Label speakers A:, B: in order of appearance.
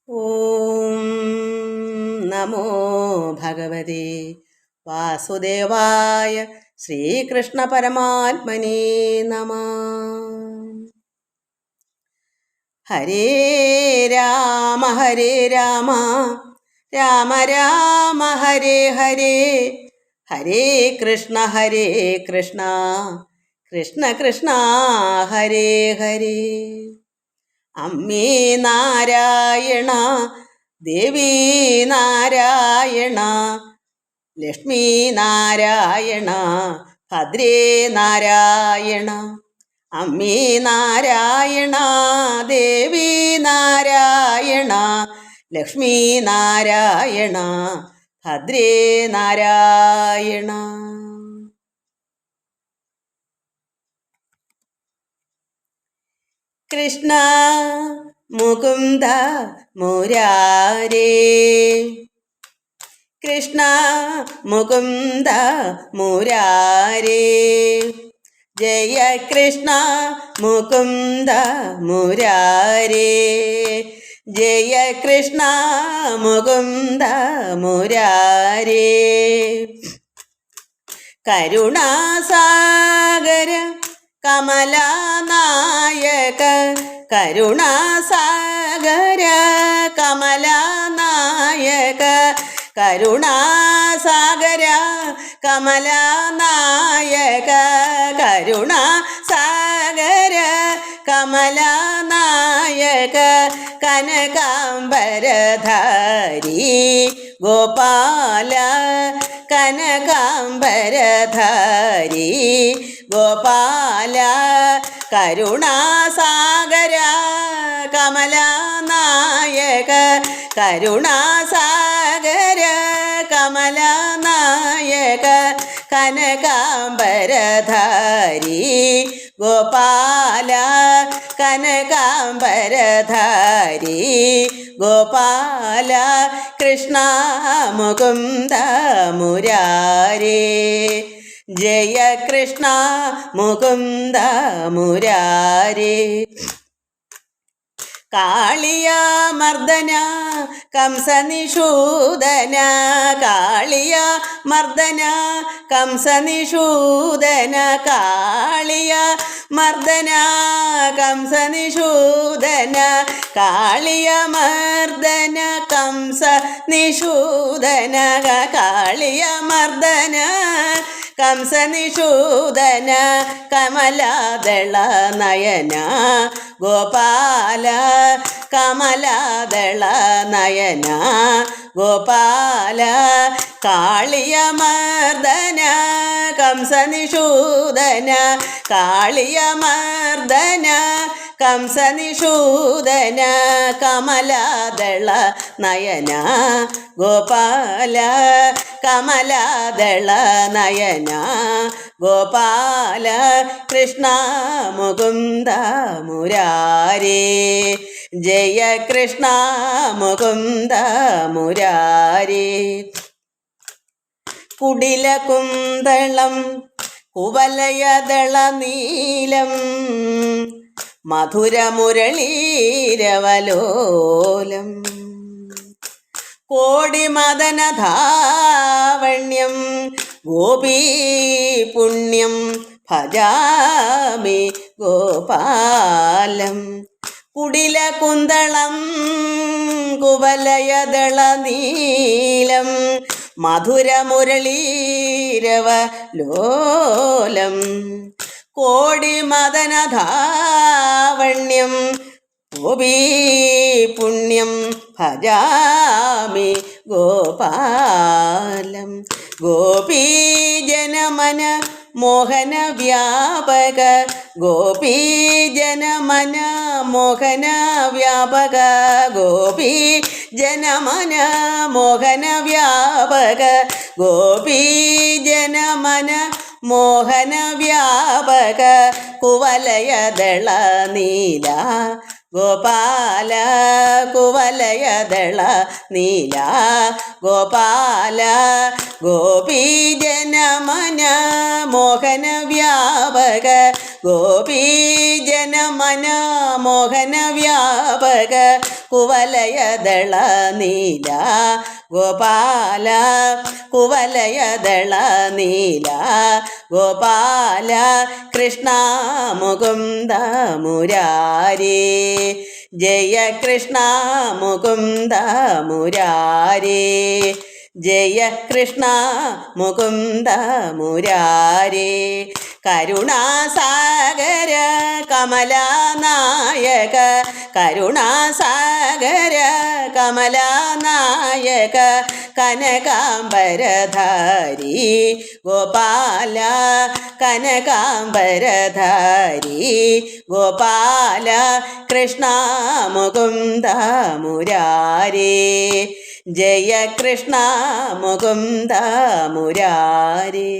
A: ഓം നമോ ഭഗവതേ വാസുദേവായ ശ്രീകൃഷ്ണ പരമാത്മനേ നമഃ. ഹരേ രാമ രാമ രാമ ഹരേ ഹരേ, ഹരേ കൃഷ്ണ കൃഷ്ണ കൃഷ്ണ ഹരേ ഹരേ. അമ്മേ നാരായണ, ദേവി നാരായണ, ലക്ഷ്മി നാരായണ, ഭദ്രേ നാരായണ. അമ്മേ നാരായണ, ദേവി നാരായണ, ലക്ഷ്മി നാരായണ, ഭദ്രേ നാരായണ. കൃഷ്ണ മുകുന്ദ മുരാരേ, കൃഷ്ണ മുകുന്ദ മുരാരേ, ജയ കൃഷ്ണ മുകുന്ദ മുരാരേ, ജയ കൃഷ്ണ മുകുന്ദ മുരാരേ. കരുണാസാഗര കമലനായക, കരുണാസാഗര കമലനായക, കരുണാസാഗര കമലനായക, കരുണാസാഗര കമലനായക, കനകാംബരധാരി ഗോപാല, കനകാംബരധാരി ഗോപാല, കരുണാസാഗര കമലനായക, കരുണാസാഗര കമലനായക, കനകാംബരധാരി ഗോപാല, കനകാംബരധാരി ഗോപാല, കൃഷ്ണ മുകുന്ദ മുരാരേ, ജയ കൃഷ്ണ മുകുന്ദ മുരാരേ. കാളിയ മർദന കംസനിഷൂദന, കാളിയ മർദന കംസനിഷൂദന, കാളിയ മർദന കംസനിഷൂദന, കാളിയ മർദന കംസനിഷൂദന, കാളിയ മർദന കംസനിഷൂദന, കമലാദള നയന ഗോപാല, കമലാദള നയന ഗോപാല, കാളിയ മർദന കംസനിഷൂദന, കാളിയ മർദന കംസനിഷൂദന, കമലാദള നയന ഗോപാല, കമലാദള നയന ഗോപാല, കൃഷ്ണ മുകുന്ദ മുരാരേ, ജയ കൃഷ്ണ മുകുന്ദ മുരാരേ. കുടില കുന്തളം കുവലയദള നീലം, മധുരമുരളീരവലോലം, കോടിമദനധാവണ്യം ഗോപീപുണ്യം ഭജാമി ഗോപാലം. കുടില കുന്തളം കുവലയദള നീലം, മധുരമുരളീരവലോലം, കോടിമദനധാവണ്യം ഗോപീപുണ്യം ഭജാമി ഗോപാലം. ഗോപീജനമന മോഹന വ്യാപക, ഗോപീജനമന മോഹന വ്യാപക, ഗോപീജനമന മോഹന വ്യാപക, ഗോപീജനമന മോഹന വ്യാപക, കുവലയദള നീല ഗോപാല, കുവലയദള നീല ഗോപാല, ഗോപീജനമന മോഹന വ്യാപക, ഗോപീജനമന മോഹന വ്യാപക കുവലയദള നീല ഗോപാല കുവലയദള നീല ഗോപാല കൃഷ്ണ മുകുന്ദ മുരാരേ ജയ കൃഷ്ണ മുകുന്ദ മുരാരേ ജയ കൃഷ്ണ മുകുന്ദ മുരാരേ കരുണാസാഗര കമലാനായക കരുണാസാഗര കമലാനായക കനകാംബരധാരി ഗോപാല കനകാംബരധാരി ഗോപാല കൃഷ്ണ മുകുന്ദ മുരാരേ ജയ കൃഷ്ണ മുകുന്ദ മുരാരേ.